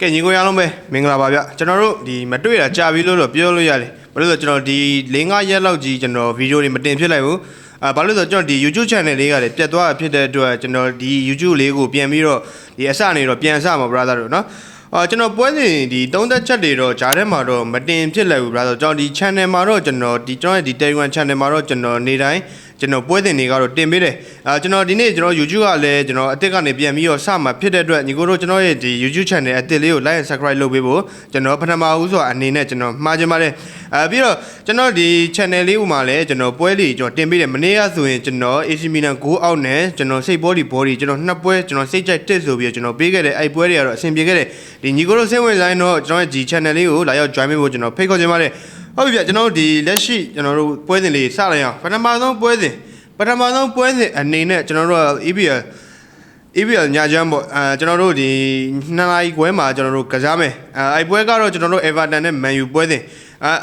ကဲညီကိုရအောင်ပဲမင်္ဂလာပါဗျကျွန်တော်တို့ဒီမတွေ့တာကြာပြီလို့ပြောလို့ရတယ်ဘာလို့လဲဆိုကျွန်တော်ဒီ၄-၅ရက်လောက်ကြီးကျွန်တော်ဗီဒီယိုတွေမတင်ဖြစ်လိုက်ဘူးဘာလို့လဲဆိုကျွန်တော်ဒီ YouTube channel လေးကလည်းပြတ်သွားဖြစ်တဲ့အတွက်ကျွန်တော်ဒီ YouTube လေးကိုပြန်ပြီးတော့ဒီအစနေတော့ပြန်စမှာ brother တို့နော်ကျွန်တော်ပွဲစဉ်ဒီသုံးသက်ချက်တွေတော့ဂျားထဲမှာတော့မတင်ဖြစ်လိုက်ဘူး brother ကျွန်တော်ဒီ channel မှာတော့ကျွန်တော်ရဲ့ဒီ Telegram channel မှာတော့ကျွန်တော်နေတိုင်းကျွန်တော်ပွဲစဉ်တွေကတော့တင်ပေးတယ်ကျွန်တော်ဒီနေ့ကျွန်တော် YouTube ကလည်းကျွန်တော်အသစ်ကနေပြန်ပြီးတော့စမှာဖြစ်တဲ့အတွက်ညီကိုတို့ကျွန်တော်ရဲ့ဒီ YouTube channel အသစ်လေးကို like and subscribe လုပ်ပေးဖို့ကျွန်တော်ပထမဦးဆိုအနေနဲ့ကျွန်တော်မှားချင်ပါတယ်ပြီးတော့ကျွန်တော်ဒီ channel လေးဥမှာလည်းကျွန်တော်ပွဲလေးကျွန်တော်တင်ပေးတယ်မနေ့ကဆိုရင်ကျွန်တော် AC Milan 9 out နဲ့ကျွန်တော်စိတ် body ကျွန်တော်နှစ်ပွဲကျွန်တော်စိတ်ကြိုက်တက်ဆိုပြီးတော့ကျွန်တော်ပေးခဲ့တဲ့အဲ့ပွဲတွေကတော့အဆင်ပြေခဲ့တယ်ဒီညီကိုတို့စိတ်ဝင်စားရင်တော့ကျွန်တော်ရဲ့ဒီ channel လေးကိုလာရောက် join ပေးဖို့ကျွန်တော်ဖိတ်ခေါ်ချင်ပါတယ်ဟုတ်ပြီဗျကျွန်တော်တို့ဒီလက်ရှိကျွန်တော်တို့ပွဲစဉ်လေးစလိုက်အောင်ပထမဆုံးပွဲစဉ်အနေနဲ့ကျွန်တော်တို့ EPL ညာချမ်းပေါ့ကျွန်တော်တို့ဒီ2နာရီခွဲမှာကျွန်တော်တို့ကစားမယ်အဲ့ပွဲကတော့ကျွန်တော်တို့ Everton နဲ့ Man U ပွဲစဉ်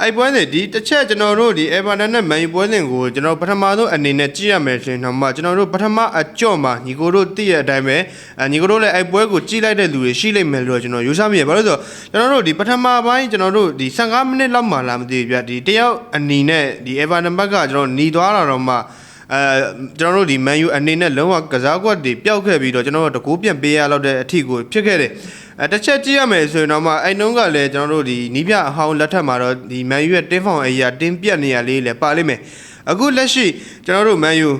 အဲ့ပွဲစဉ်ဒီတစ်ချက်ကျွန်တော်တို့ဒီ Everton နဲ့ Man U ပွဲစဉ်ကိုကျွန်တော်ပထမဆုံးအနေနဲ့ကြည့်ရမယ်ဆိုရင်တော့မှကျွန်တော်တို့ပထမအကြော့မှာညီကိုတို့သိရတဲ့အတိုင်းပဲညီကိုတို့လည်းအဲ့ပွဲကိုကြည့်လိုက်တဲ့လူတွေရှိလိမ့်မယ်လို့ကျွန်တော်ယူဆမိရဘာလို့ဆိုတော့ကျွန်တော်တို့ဒီပထမပိုင်းကျွန်တော်တို့ဒီ15မိနစ်လောက်မှလာမသိဘူးဗျဒီတယောက်အနေနဲ့ဒီ Everton ဘက်ကကျွန်တော်หนีသွားတာတော့မှကျွန်တော်တို့ဒီ Man U အနေနဲ့လုံးဝကစားကွက်တွေပျောက်ခဲ့ပြီးတော့ကျွန်တော်တို့တကူပြန်ပေးရလောက်တဲ့အထီကိုဖြစ်ခဲ့တယ်တစ်ချက်ကြည့်ရမယ်ဆိုရင်တော့မှအဲ့နှုန်းကလည်းကျွန်တော်တို့ဒီနီးပြအဟောင်းလက်ထက်မှာတော့ဒီ Man U ရဲ့တင်းဖောင်အရာတင်းပြတ်နေရလေးလည်းပါလိမ့်မယ်အခုလက်ရှိကျွန်တော်တို့ Man U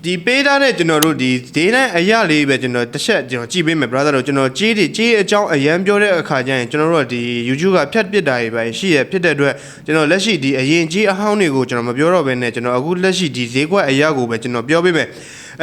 ဒီပေးထားတဲ့ကျွန်တော်တို့ဒီဒေးတိုင်းအရာလေးပဲကျွန်တော်တစ်ချက်ကျွန်တော်ကြည့်ပေးမယ် brother တို့ကျွန်တော်ကြေးအကြောင်းအရန်ပြောတဲ့အခါကျရင်ကျွန်တော်တို့ဒီ YouTube ကဖြတ်ပစ်တာတွေပဲရှိရဖြစ်တဲ့အတွက်ကျွန်တော်လက်ရှိဒီအရင်ကြေးအဟောင်းတွေကိုကျွန်တော်မပြောတော့ဘဲနဲ့ကျွန်တော်အခုလက်ရှိဒီဈေးကွက်အရာကိုပဲကျွန်တော်ပြောပေးမယ်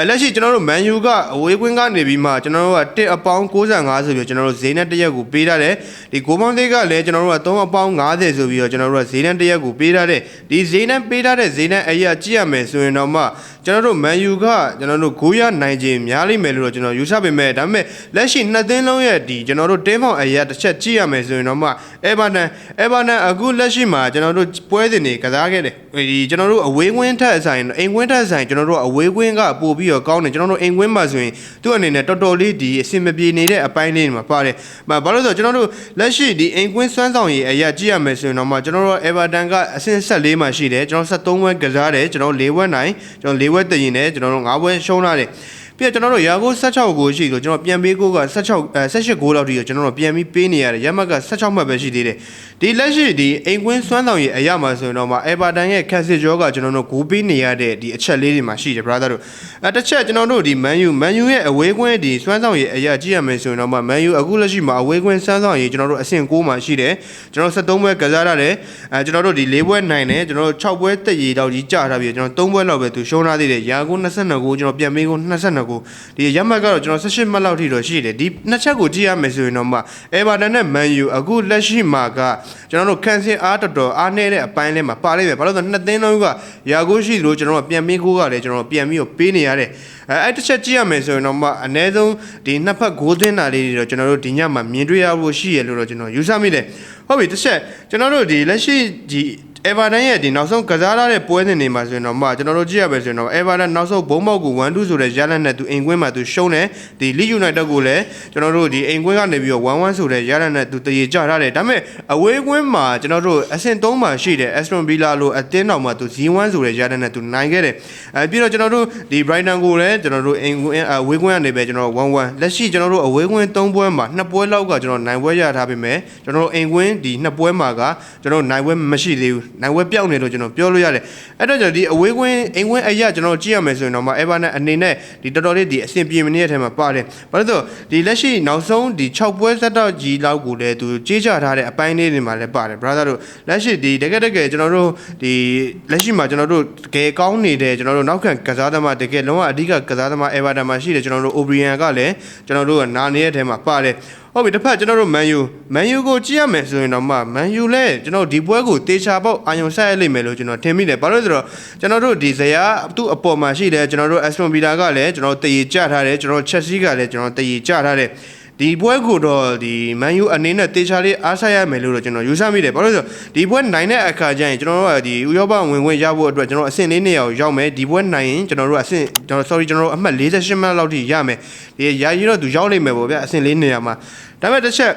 လက်ရှိကျွန်တော်တို့ Man U ကအဝေးကွင်းကနေပြီးမှကျွန်တော်တို့က1အပေါင်း65ဆိုပြီးကျွန်တော်တို့ဈေးနဲ့တစ်ရက်ကိုပေးထားတယ်ဒီဂိုးပေါင်းသေးကလည်းကျွန်တော်တို့က3အပေါင်း50ဆိုပြီးတော့ကျွန်တော်တို့ကဈေးနဲ့တစ်ရက်ကိုပေးထားတယ်ဒီဈေးနဲ့ပေးထားတဲ့ဈေးနဲ့အရာကြည့်ရမယ်ဆိုရင်တော့မှကျွန်တော်တို့ Man U ကကျွန်တော်တို့ဂိုးရနိုင်ခြင်းများလိမ့်မယ်လို့ကျွန်တော်ယူဆပေမဲ့ဒါပေမဲ့လက်ရှိနှစ်သင်းလုံးရဲ့ဒီကျွန်တော်တို့တင်းဖောင်အရာတစ်ချက်ကြည့်ရမယ်ဆိုရင်တော့မှ Everton အခုလက်ရှိမှာကျွန်တော်တို့ပွဲစဉ်တွေကစားခဲ့တယ်ဒီကျွန်တော်တို့အဝေးကွင်းထက်ဆိုင်အိမ်ကွင်းထက်ဆိုင်ကျွန်တော်တို့အဝေးကွင်းကပို့ပြီးတော့ကောင်းတယ်ကျွန်တော်တို့အိမ်ကွင်းမှာဆိုရင်သူ့အနေနဲ့တော်တော်လေးဒီအဆင်မပြေနေတဲ့အပိုင်းလေးတွေမှာပါတယ်ဘာလို့လဲဆိုတော့ကျွန်တော်တို့လက်ရှိဒီအိမ်ကွင်းစွမ်းဆောင်ရည်အရာကြည့်ရမယ်ဆိုရင်တော့မှကျွန်တော်တို့ Everton ကအဆင့်14မှာရှိတယ်ကျွန်တော်73ဝက်ကစားတယ်ကျွန်တော်4ဝက်နိုင်ကျွန်တော်4ဝက်တရင်နဲ့ကျွန်တော်တို့5ဝက်ရှုံးလာတယ်ပြီးတော့ကျွန်တော်တို့ရာကို16ကိုရှိဆိုကျွန်တော်ပြန်ပေးကိုက18ကိုလောက်ထိကျွန်တော်တို့ပြန်ပြီးပေးနေရတယ်ရမက်က16မှတ်ပဲရှိသေးတယ်ဒီလက်ရှိဒီအိမ်ကွင်းစွမ်းဆောင်ရည်အရာမှာဆိုရင်တော့မှ Everton ရဲ့ Cassius ကကျွန်တော်တို့ဂိုးပေးနေရတဲ့ဒီအချက်လေးတွေမှာရှိတယ် brother တို့တစ်ချက်ကျွန်တော်တို့ဒီ Man U ရဲ့အဝေးကွင်းဒီစွမ်းဆောင်ရည်အရာကြည့်ရမယ်ဆိုရင်တော့မှ Man U အခုလက်ရှိမှာအဝေးကွင်းစွမ်းဆောင်ရည်ကျွန်တော်တို့အဆင့်9မှာရှိတယ်ကျွန်တော်73ပွဲကစားရတယ်ကျွန်တော်တို့ဒီ4ပွဲနိုင်တယ်ကျွန်တော်တို့6ပွဲတက်ရည်တော့ကြီးကြာထားပြီးကျွန်တော်3ပွဲလောက်ပဲသူရှုံးထားသေးတယ်ရာကို22ကိုကျွန်တော်ပြန်ပေးကို22ကိုဒီရမှတ်ကတော့ကျွန်တော်18မှတ်လောက်ထိတော့ရှိတယ်ဒီနှစ်ချက်ကိုကြည့်ရမယ်ဆိုရင်တော့မှ Everton နဲ့ Man U အခုလက်ရှိမှာကကျွန်တော်တို့ခန်းစင်အားတော်တော်အားနည်းတဲ့အပိုင်းလေးမှာပါလိမ့်မယ်ဘာလို့လဲဆိုတော့နှစ်သင်းလုံးကရာကိုရှိလို့ကျွန်တော်တို့ပြန်ပေးကိုကလည်းကျွန်တော်ပြန်ပြီးတော့ပေးနေရတယ်အဲ့တစ်ချက်ကြည့်ရမယ်ဆိုရင်တော့မှအနည်းဆုံးဒီနှစ်ဖက်ဂိုးသွင်းတာလေးတွေတော့ကျွန်တော်တို့ဒီညမှာမြင်တွေ့ရဖို့ရှိရလို့တော့ကျွန်တော်ယူဆမိတယ်ဟုတ်ပြီတစ်ချက်ကျွန်တော်တို့ဒီလက်ရှိဒီEverton ရဲ့ဒီနောက်ဆုံးကစားရတဲ့ပွဲစဉ်တွေမှာဆိုရင်တော့မှကျွန်တော်တို့ကြည့်ရမယ်ဆိုရင်တော့ Everton နောက်ဆုံးဘုံပေါက်ကို 1-2 ဆိုတဲ့ရလဒ်နဲ့သူအိမ်ကွင်းမှာသူရှုံးတယ်ဒီ Leeds United ကိုလည်းကျွန်တော်တို့ဒီအိမ်ကွင်းကနေပြီးတော့ 1-1 ဆိုတဲ့ရလဒ်နဲ့သူတရေကျထားတယ်ဒါပေမဲ့အဝေးကွင်းမှာကျွန်တော်တို့အဆင့်3မှာရှိတဲ့ Aston Villa လို့အသင်းတော်မှာသူ 0-1 ဆိုတဲ့ရလဒ်နဲ့သူနိုင်ခဲ့တယ်ပြီးတော့ကျွန်တော်တို့ဒီ Brighton ကိုလည်းကျွန်တော်တို့အိမ်ကွင်းအဝေးကွင်းကနေပဲကျွန်တော်1-1လက်ရှိကျွန်တော်တို့အဝေးကွင်း3ပွဲမှာ2ပွဲလောက်ကကျွန်တော်နိုင်ပွဲရထားပေမဲ့ကျွန်တော်တို့အိမ်ကွင်းဒီ2ပွဲမှာကကျွန်တော်နိုင်ပွဲမရှိသေးဘူးနိုင်ပွဲပြောက်နေလို့ကျွန်တော်ပြောလို့ရတယ်အဲ့တော့ကျွန်တော်ဒီအဝေးကွင်းအိမ်ကွင်းအရာကျွန်တော်ကြည့်ရမယ်ဆိုရင်တော့မှ Everton အနေနဲ့ဒီတော်တော်လေးဒီအဆင်ပြေမနေတဲ့အထဲမှာပါတယ်ဘာလို့လဲဆိုဒီလက်ရှိနောက်ဆုံးဒီ6ပွဲဆက်တော့ကြီးလောက်ကိုလည်းသူကြေးချထားတဲ့အပိုင်းလေးတွေမှာလည်းပါတယ် brother တို့လက်ရှိဒီတကယ်ကျွန်တော်တို့ဒီလက်ရှိမှာကျွန်တော်တို့တကယ်ကောင်းနေတဲ့ကျွန်တော်တို့နောက်ခံကစားသမားတကယ်လုံးဝအဓိကကစားသမား Everton မှာရှိတယ်ကျွန်တော်တို့ O'Brien ကလည်းကျွန်တော်တို့ကနာနေတဲ့အထဲမှာပါတယ်ဟုတ်ပြီတစ်ဖက်ကျွန်တော်တို့ Man U ကိုကြည့်ရမယ်ဆိုရင်တော့မှ Man U လည်းကျွန်တော်ဒီပွဲကိုတေချာပေါက်အာရုံစိုက်ရလိမ့်မယ်လို့ကျွန်တော်ထင်မိတယ်ဘာလို့လဲဆိုတော့ကျွန်တော်တို့ဒီဇယားသူ့အပေါ်မှာရှိတယ်ကျွန်တော်တို့ Aston Villa ကလည်းကျွန်တော်တည်ကြထားတယ်ကျွန်တော် Chelsea ကလည်းကျွန်တော်တည်ကြထားတယ်ဒီပွဲကိုတော့ဒီ Man U အနေနဲ့တေချာလေးအားဆိုင်ရမယ်လို့တော့ကျွန်တော်ယူဆမိတယ်ဘာလို့လဲဆိုတော့ဒီပွဲနိုင်တဲ့အခါကျရင်ကျွန်တော်တို့ကဒီဥရောပဝင်ခွင့်ရဖို့အတွက်ကျွန်တော်အဆင့်၄နေရာကိုရောက်မယ်ဒီပွဲနိုင်ရင်ကျွန်တော်တို့အဆင့်ကျွန်တော်အမှတ်48မှတ်လောက်ထိရမယ်ဒီယာယီတော့သူရောက်လိမ့်မယ်ပေါ့ဗျာအဆင့်၄နေရာမှာဒါပေမဲ့တစ်ချက်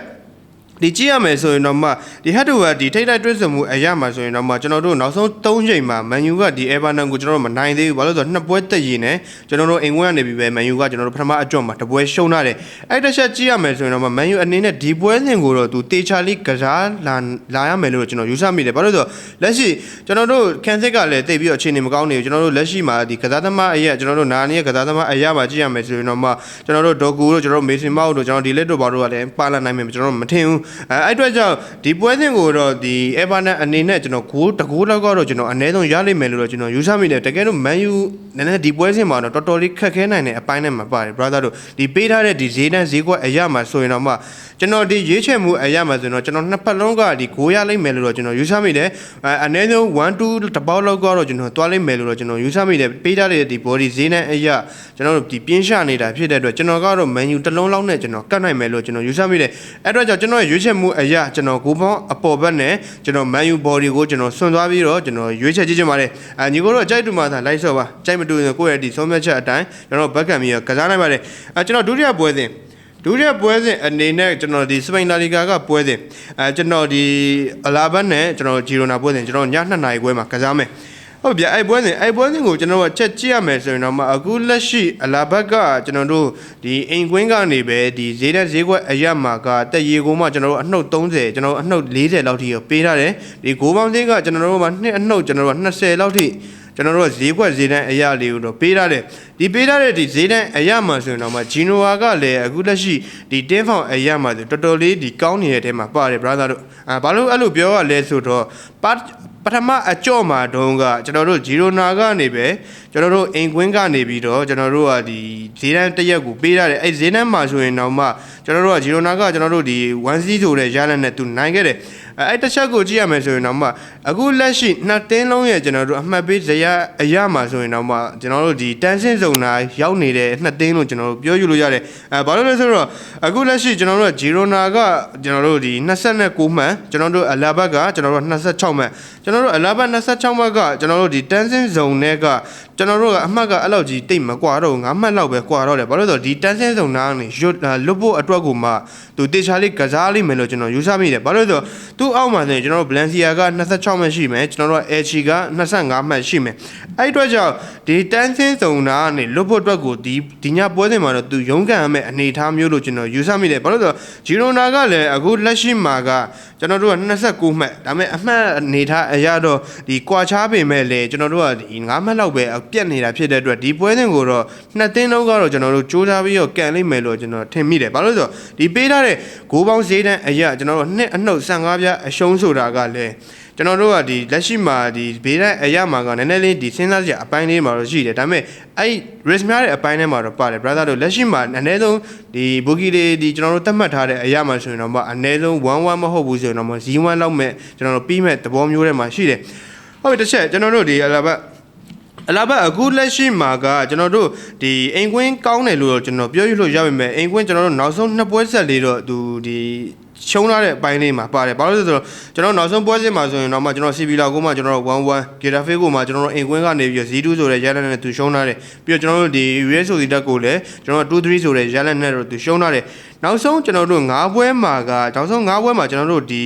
ဒီကြည့်ရမယ်ဆိုရင်တော့မှဒီဟတ်တူကဒီထိတ်တိုက်တွဲဆုံမှုအရာမှာဆိုရင်တော့မှကျွန်တော်တို့နောက်ဆုံး3ချိန်မှာမန်ယူကဒီအေဗာတန်ကိုကျွန်တော်တို့မနိုင်သေးဘူးဘာလို့လဲဆိုတော့နှစ်ပွဲတက်ရည်နဲ့ကျွန်တော်တို့အင်ကွင်းကနေပြီးပဲမန်ယူကကျွန်တော်တို့ပထမအကြော့မှာတပွဲရှုံးထားတယ်အဲ့တစ်ချက်ကြည့်ရမယ်ဆိုရင်တော့မှမန်ယူအနေနဲ့ဒီပွဲစဉ်ကိုတော့သူတေချာလေးကစားလာရမယ်လို့ကျွန်တော်ယူဆမိတယ်ဘာလို့လဲဆိုတော့လက်ရှိကျွန်တော်တို့ကန်စစ်ကလည်းတိတ်ပြီးတော့အခြေအနေမကောင်းနေဘူးကျွန်တော်တို့လက်ရှိမှာဒီကစားသမားအရာကျွန်တော်တို့နာနီးရဲ့ကစားသမားအရာမှာကြည့်ရမယ်ဆိုရင်တော့မှကျွန်တော်တို့ဒေါကူတို့ကျွန်တော်တို့မေဆင်မောက်တို့ကျွန်တော်ဒီလက်တို့ဘာတို့ကလည်းပါလာနိုင်မယ်ကျွန်တော်တို့မထင်ဘူးအဲ့အတွက်ကြောင့်ဒီပွဲစဉ်ကိုတော့ဒီအေဗာတန်အနေနဲ့ကျွန်တော်တကူလောက်ကတော့ကျွန်တော်အနည်းဆုံးရလိမ့်မယ်လို့တော့ကျွန်တော်ယူဆမိတယ်တကယ်လို့မန်ယူနည်းနည်းဒီပွဲစဉ်မှာတော့တော်တော်လေးခက်ခဲနိုင်တဲ့အပိုင်းနဲ့မှာပါတယ် brother တို့ဒီပေးထားတဲ့ဒီဈေးတန်းဈေးကွက်အရာမှာဆိုရင်တော့မှကျွန်တော်ဒီရွေးချယ်မှုအရာမှာဆိုရင်တော့ကျွန်တော်နှစ်ဖက်လုံးကဒီဂိုးရလိမ့်မယ်လို့တော့ကျွန်တော်ယူဆမိတယ်အနည်းဆုံး1-2တပေါက်လောက်ကတော့ကျွန်တော်တွားလိမ့်မယ်လို့တော့ကျွန်တော်ယူဆမိတယ်ပေးထားတဲ့ဒီ body ဈေးတန်းအရာကျွန်တော်တို့ဒီပြင်းရှနေတာဖြစ်တဲ့အတွက်ကျွန်တော်ကတော့မန်ယူတစ်လုံးလောက်နဲ့ကျွန်တော်ကတ်နိုင်မယ်လို့ကျွန်တော်ယူဆမိတယ်အဲ့တော့ကျွန်တော်ရွေးချယ်မှုအရာကျွန်တော်ဂိုးပေါင်းအပေါ်ဘက်နဲ့ကျွန်တော်မန်ယူ body ကိုကျွန်တော်ဆွန့်သွားပြီးတော့ကျွန်တော်ရွေးချယ်ကြည့်ချင်ပါတယ်ညီကိုတို့အကြိုက်တူမှသာလိုက်ဆော့ပါကြိုက်မတူရင်ကိုယ့်ရဲ့ဒီဆုံးဖြတ်ချက်အတိုင်းကျွန်တော်ဘက်ကံပြီးကစားနိုင်ပါတယ်ကျွန်တော်ဒုတိယပွဲစဉ်အနေနဲ့ကျွန်တော်ဒီစပိန်လာလီဂါကပွဲစဉ်ကျွန်တော်ဒီအလာဘတ်နဲ့ကျွန်တော်ဂျီရိုနာပွဲစဉ်ကျွန်တော်ည2နာရီခွဲမှာကစားမယ်ဟုတ်ဗျအဲ့ပွဲစဉ်ကိုကျွန်တော်ကချက်ကြည့်ရမယ်ဆိုရင်တော့အခုလက်ရှိအလာဘတ်ကကျွန်တော်တို့ဒီအိမ်ကွင်းကနေပဲဒီဈေးတဲ့ဈေးကွက်အရက်မှာကတက်ရေကိုမှကျွန်တော်တို့အနှုတ်30ကျွန်တော်အနှုတ်40လောက်ထိပေးထားတယ်ဒီဂိုးပေါင်းဈေးကကျွန်တော်တို့မှာနှစ်အနှုတ်ကျွန်တော်တို့20လောက်ထိကျွန်တော်တို့ဈေးကွက်ဈေးတန်းအရာလေးကိုတော့ပေးထားတယ်ဒီပေးထားတဲ့ဒီဈေးတန်းအရာမှာဆိုရင်တော့ဂျီနိုဝါကလည်းအခုလက်ရှိဒီတင်းဖောင်အရာမှာဆိုတော်တော်လေးဒီကောင်းနေတဲ့အထဲမှာပါတယ် brother တို့ဘာလို့အဲ့လိုပြောရလဲဆိုတော့ပထမအကြော့မှာတုန်းကကျွန်တော်တို့ဂျီရိုနာကနေပဲကျွန်တော်တို့အင်ကွင်းကနေပြီးတော့ကျွန်တော်တို့ကဒီဈေးတန်းတစ်ရက်ကိုပေးထားတယ်အဲ့ဈေးတန်းမှာဆိုရင်တော့ကျွန်တော်တို့ကဂျီရိုနာကကျွန်တော်တို့ဒီ1Cဆိုတဲ့ရလနဲ့သူနိုင်ခဲ့တယ်အဲ့တစ်ချက်ကိုကြည့်ရမယ်ဆိုရင်တော့အခုလက်ရှိနှစ်တင်းလုံးရဲ့ကျွန်တော်တို့အမှတ်ပေးဇယားအရာမှာဆိုရင်တော့ကျွန်တော်တို့ဒီတန်းစင်းစုံနာရောက်နေတဲ့နှစ်တင်းလုံးကျွန်တော်တို့ပြောယူလို့ရတယ်ဘာလို့လဲဆိုတော့အခုလက်ရှိကျွန်တော်တို့ဂျီရိုနာကကျွန်တော်တို့ဒီ29မှန်ကျွန်တော်တို့အလာဘတ်ကကျွန်တော်တို့26မှန်ကျွန်တော်တို့အလာဘတ်26မှတ်ကကျွန်တော်တို့ဒီတန်းစင်းစုံနဲ့ကကျွန်တော်တို့ကအမှတ်ကအဲ့လောက်ကြီးတိတ်မကွာတော့9မှတ်လောက်ပဲကွာတော့တယ်ဘာလို့လဲဆိုတော့ဒီတန်းစင်းစုံနာကနေလွတ်ဖို့အတွက်ကိုမှသူတေချာလေးကစားလိမ့်မယ်လို့ကျွန်တော်ယူဆမိတယ်ဘာလို့လဲဆိုတော့သူအောက်မှာဆိုရင်ကျွန်တော်တို့ Valencia က26မှတ်ရှိမယ်ကျွန်တော်တို့ Elche က25မှတ်ရှိမယ်အဲ့အတွက်ကြောင့်ဒီတန်းစင်းစုံနာကနေလွတ်ဖို့အတွက်ကိုဒီညပွဲစဉ်မှာတော့သူရုန်းကန်ရမယ့်အနေအထားမျိုးလို့ကျွန်တော်ယူဆမိတယ်ဘာလို့လဲဆိုတော့ဂျီရိုနာကလည်းအခုလက်ရှိမှာကကျွန်တော်တို့က29မှတ်ဒါပေမဲ့အမှတ်အနေထားအရာတော့ဒီကွာချားပေမဲ့လေကျွန်တော်တို့ကဒီ9မှတ်လောက်ပဲပြတ်နေတာဖြစ်တဲ့အတွက်ဒီပွဲစဉ်ကိုတော့နှစ်တင်းလုံးကတော့ကျွန်တော်တို့စူးစမ်းပြီးတော့ကန်လိမ့်မယ်လို့ကျွန်တော်ထင်မိတယ်ဘာလို့လဲဆိုတော့ဒီပေးထားတဲ့ဂိုးပေါင်းဈေးတန်းအရာကျွန်တော်တို့နှစ်အနှုတ်15ပြားအရှုံးဆိုတာကလည်းကျွန်တော်တို့ကဒီလက်ရှိမှာဒီဘေးတိုင်းအရာမှာကနည်းနည်းလေးဒီစဉ်းစားစရာအပိုင်းလေးမှာတော့ရှိတယ်ဒါပေမဲ့အဲ့ risk များတဲ့အပိုင်းထဲမှာတော့ပါတယ် brother တို့လက်ရှိမှာအနည်းဆုံးဒီဘူဂီလေးဒီကျွန်တော်တို့သတ်မှတ်ထားတဲ့အရာမှာဆိုရင်တော့အနည်းဆုံး1-1မဟုတ်ဘူးဆိုရင်တော့0-1လောက်မဲ့ကျွန်တော်တို့ပြီးမဲ့သဘောမျိုးထဲမှာရှိတယ်ဟုတ်ပြီတစ်ချက်ကျွန်တော်တို့ဒီအလာဘတ်အခုလက်ရှိမှာကကျွန်တော်တို့ဒီအိမ်ကွင်းကောင်းတယ်လို့ကျွန်တော်ပြောရလို့ရပါမယ်အိမ်ကွင်းကျွန်တော်တို့နောက်ဆုံးနှစ်ပွဲဆက်လေးတော့သူဒီရှုံးလာတဲ့အပိုင်းလေးမှာပါတယ်ဘာလို့လဲဆိုတော့ကျွန်တော်နောက်ဆုံးပွဲစဉ်မှာဆိုရင်တော့ကျွန်တော် CB လောက်ကိုမှကျွန်တော်1-1 Getafe ကိုမှကျွန်တော်အိမ်ကွင်းကနေပြီး0-2ဆိုတဲ့ရလနဲ့သူရှုံးလာတယ်ပြီးတော့ကျွန်တော်တို့ဒီ Real Sociedad ကိုလည်းကျွန်တော်2-3ဆိုတဲ့ရလနဲ့တော့သူရှုံးလာတယ်နောက်ဆုံးကျွန်တော်တို့9ပွဲမှာကျွန်တော်တို့ဒီ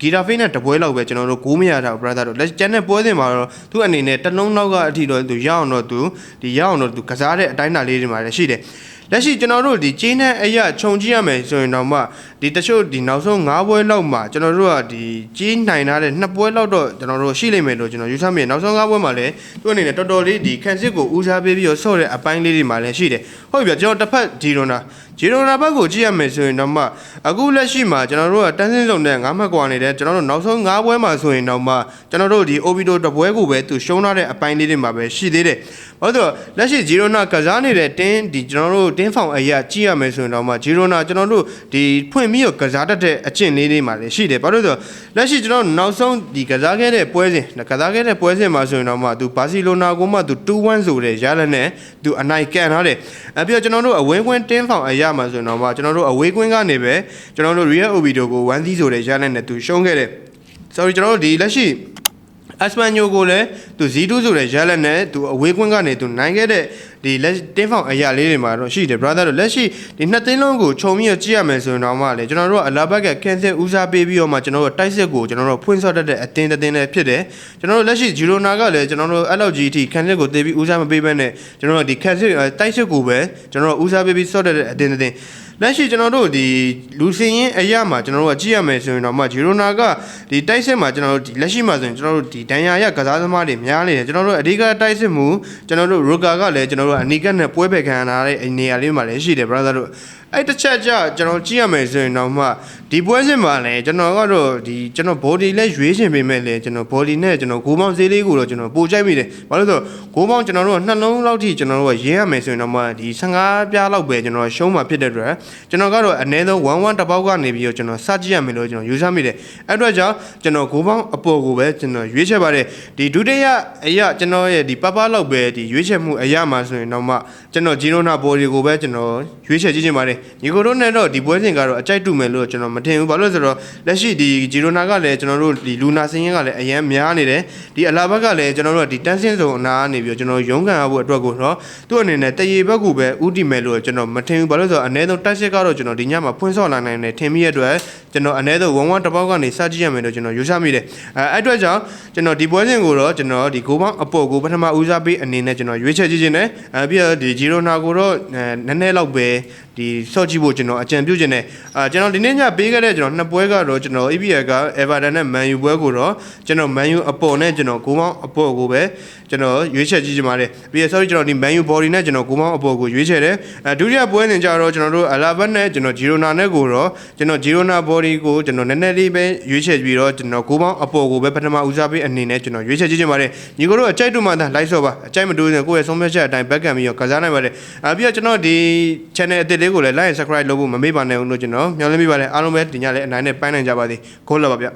Getafe နဲ့တပွဲလောက်ပဲကျွန်တော်တို့ဂိုးမရတာ brother တို့လက်ကျန်တဲ့ပွဲစဉ်မှာတော့သူ့အနေနဲ့တစ်လုံးလောက်ကအထိတော့သူရအောင်တော့သူကစားတဲ့အတိုင်းအတာလေးတွေမှာလည်းရှိတယ်လက်ရှိကျွန်တော်တို့ဒီကျင်းတဲ့အရာခြုံကြည့်ရမယ်ဆိုရင်တော့ဒီတချို့ဒီနောက်ဆုံး9ပွဲလောက်မှာကျွန်တော်တို့ကဒီကျင်းနိုင်ထားတဲ့2ပွဲလောက်တော့ကျွန်တော်တို့ရှိလိမ့်မယ်လို့ကျွန်တော်ယူဆမိတယ်နောက်ဆုံး9ပွဲမှာလည်းသူ့အနေနဲ့တော်တော်လေးဒီကန်စစ်ကိုဦးစားပေးပြီးတော့ဆော့တဲ့အပိုင်းလေးတွေမှာလည်းရှိတယ်ဟုတ်ပြီကျွန်တော်တစ်ဖက်ဂျီရိုနာဘက်ကိုကြည့်ရမယ်ဆိုရင်တော့အခုလက်ရှိမှာကျွန်တော်တို့ကတန်းစင်းစုံနဲ့9မှတ်ကွာနေတယ်ကျွန်တော်တို့နောက်ဆုံး9ပွဲမှာဆိုရင်တော့ကျွန်တော်တို့ဒီ Obito တပွဲကိုပဲသူရှုံးထားတဲ့အပိုင်းလေးတွေမှာပဲရှိသေးတယ်ဘာလို့လက်ရှိဂျီရိုနာကစားနေတဲ့တင်းဒီကျွန်တော်တို့တင်းဖောင်အရာကြည့်ရမယ်ဆိုရင်တော့ဂျီရိုနာကျွန်တော်တို့ဒီဖွင့်ပြီးတော့ကစားတတ်တဲ့အကျင့်လေးတွေမှာလည်းရှိတယ်ဘာလို့လက်ရှိကျွန်တော်နောက်ဆုံးဒီကစားခဲ့တဲ့ပွဲစဉ်မှာဆိုရင်တော့သူဘာစီလိုနာကိုမှသူ2-1ဆိုတဲ့ရလနဲ့သူအနိုင်ကန်ထားတယ်ပြီးတော့ကျွန်တော်တို့အဝင်းကွင်းတင်းဖောင်အရာမှာဆိုရင်တော့ကျွန်တော်တို့အဝေးကွင်းကနေပဲကျွန်တော်တို့ Real Oviedo ကို1-0ဆိုတဲ့ရလနဲ့သူရှုံးခဲ့တယ် sorry ကျွန်တော်တို့ဒီလက်ရှိ Espanyol ကိုလည်းသူ Z2 ဆိုတဲ့ရလက်နဲ့သူအဝေးကွင်းကနေသူနိုင်ခဲ့တဲ့ဒီလက်တင်းဖောင်အရာလေးတွေမှာတော့ရှိတယ် brother တို့လက်ရှိဒီနှစ်သိန်းလုံးကိုခြုံပြီးကြည့်ရမယ်ဆိုရင်တော့မှလေကျွန်တော်တို့အလာဘက်ကကန်ဆယ်ဦးစားပေးပြီးတော့မှကျွန်တော်တို့တိုက်စစ်ကိုကျွန်တော်တို့ဖွင့်ဆော့တတ်တဲ့အတင်းနဲ့ဖြစ်တယ်ကျွန်တော်တို့လက်ရှိဂျီရိုနာကလည်းကျွန်တော်တို့အဲ့လောက်ကြီးအထိကန်ဆယ်ကိုတေးပြီးဦးစားမပေးဘဲနဲ့ကျွန်တော်တို့ဒီကန်ဆယ်တိုက်စစ်ကိုပဲကျွန်တော်တို့ဦးစားပေးပြီးဆော့တတ်တဲ့အတင်းလက်ရှိကျွန်တော်တို့ဒီလူစင်ရင်အရာမှာကျွန်တော်တို့ကြည့်ရမယ်ဆိုရင်တော့မှဂျီရိုနာကဒီတိုက်စစ်မှာကျွန်တော်တို့ဒီလက်ရှိမှာဆိုရင်ကျွန်တော်တို့ဒီဒန်ယာရကစားသမားတွေများနေတယ်ကျွန်တော်တို့အဓိကတိုက်စစ်မှုကျွန်တော်တို့ရိုကာကလည်းကျွန်တော်တို့အနီကနဲ့ပွဲပယ်ခံရတဲ့နေရာလေးမှာလည်းရှိတယ် brother တို့အဲ့တစ်ချက်ကြကျွန်တော်ကြည့်ရမယ်ဆိုရင်တော့မှဒီပွဲစဉ်မှာလည်းကျွန်တော်ကတော့ဒီကျွန်တော် body နဲ့ရွေးရှင်ပေးမဲ့လေကျွန်တော် body နဲ့ကျွန်တော်ဂိုးပေါင်းဈေးလေးကိုတော့ကျွန်တော်ပို့ကြိုက်မိတယ်ဘာလို့လဲဆိုတော့ဂိုးပေါင်းကျွန်တော်တို့နှလုံးလောက်ထိကျွန်တော်တို့ရင်းရမယ်ဆိုရင်တော့မှဒီ15ပြားလောက်ပဲကျွန်တော်ရှုံးမှာဖြစ်တဲ့အတွက်ကျွန်တော်ကတော့အနည်းဆုံး1-1တစ်ပေါက်ကနေပြီးတော့ကျွန်တော်စကြည့်ရမယ်လို့ကျွန်တော်ယူဆမိတယ်အဲ့အတွက်ကြောင့်ကျွန်တော်ဂိုးပေါင်းအပေါ်ကိုပဲကျွန်တော်ရွေးချက်ပါတယ်ဒီဒုတိယအရာကျွန်တော်ရဲ့ဒီပပလောက်ပဲဒီရွေးချက်မှုအရာမှာဆိုရင်တော့မှကျွန်တော်ဂျီရိုနာ body ကိုပဲကျွန်တော်ရွေးချက်ကြည့်ချင်ပါတယ်ညီကိုတို့နဲ့တော့ဒီပွဲစဉ်ကတော့အကြိုက်တူမယ်လို့ကျွန်တော်မထင်ဘူးဘာလို့လဲဆိုတော့လက်ရှိဒီဂျီရိုနာကလည်းကျွန်တော်တို့ဒီလူနာစင်းရင်ကလည်းအရန်များနေတယ်ဒီအလာဘက်ကလည်းကျွန်တော်တို့ဒီတန်းစင်းစုံအနာကနေပြီးတော့ကျွန်တော်ရုန်းကန်ရဖို့အတွက်ကိုတော့သူ့အနေနဲ့တရေဘက်ကိုပဲဥတီမယ်လို့ကျွန်တော်မထင်ဘူးဘာလို့လဲဆိုတော့အနည်းဆုံးတက်ရှစ်ကတော့ကျွန်တော်ဒီညမှာဖွင့်ဆော့လာနိုင်တယ်ထင်မိရတဲ့အတွက်ကျွန်တော်အနည်းဆုံး1-1တစ်ပေါက်ကနေစကြည့်ရမယ်လို့ကျွန်တော်ယူဆမိတယ်အဲ့အတွက်ကြောင့်ကျွန်တော်ဒီပွဲစဉ်ကိုတော့ကျွန်တော်ဒီဂိုးပေါင်းအပေါ်ကိုပထမဦးစားပေးအနေနဲ့ကျွန်တော်ရွေးချယ်ကြည့်ခြင်းနဲ့ပြီးတော့ဒီဂျီရိုနာကိုတော့နည်းနည်းလောက်ပဲဒီဆော့ကြည့်ဖို့ကျွန်တော်အကြံပြုခြင်းနဲ့ကျွန်တော်ဒီနေ့ညပေးခဲ့တဲ့ကျွန်တော်နှစ်ပွဲကတော့ကျွန်တော် EPL က Everton နဲ့ Man U ပွဲကိုတော့ကျွန်တော် Man U အပေါ်နဲ့ကျွန်တော်ဂိုးပေါင်းအပေါ်ကိုပဲကျွန်တော်ရွေးချယ်ကြည့်ချင်ပါတယ်ပြီးတော့ sorry ကျွန်တော်ဒီ Man U body နဲ့ကျွန်တော်ဂိုးပေါင်းအပေါ်ကိုရွေးချယ်တယ်ဒုတိယပွဲနေကြတော့ကျွန်တော်တို့ Alavan နဲ့ကျွန်တော် Girona နဲ့ကိုတော့ကျွန်တော် Girona body ကိုကျွန်တော်နည်းနည်းလေးပဲရွေးချယ်ပြီးတော့ကျွန်တော်ဂိုးပေါင်းအပေါ်ကိုပဲပထမဦးစားပေးအနေနဲ့ကျွန်တော်ရွေးချယ်ကြည့်ချင်ပါတယ်ညီကိုတို့အကြိုက်တူမှသာ like ဆော့ပါအကြိုက်မတူရင်ကိုယ့်ရဲ့ဆုံးဖြတ်ချက်အတိုင်း back ကန်ပြီးတော့ကစားနိုင်ပါတယ်ပြီးတော့ကျွန်တော်ဒီ channel အသစ်လေးကိုလည်း like and subscribe လုပ်ဖို့မမေ့ပါနဲ့ဦးလို့ကျွန်တော်မျှော်လင့်မိပါတယ်အားလုံးပဲဒီညလည်းအနိုင်နဲ့ပိုင်းနိုင်ကြပါစေဂိုးလာပါဗျ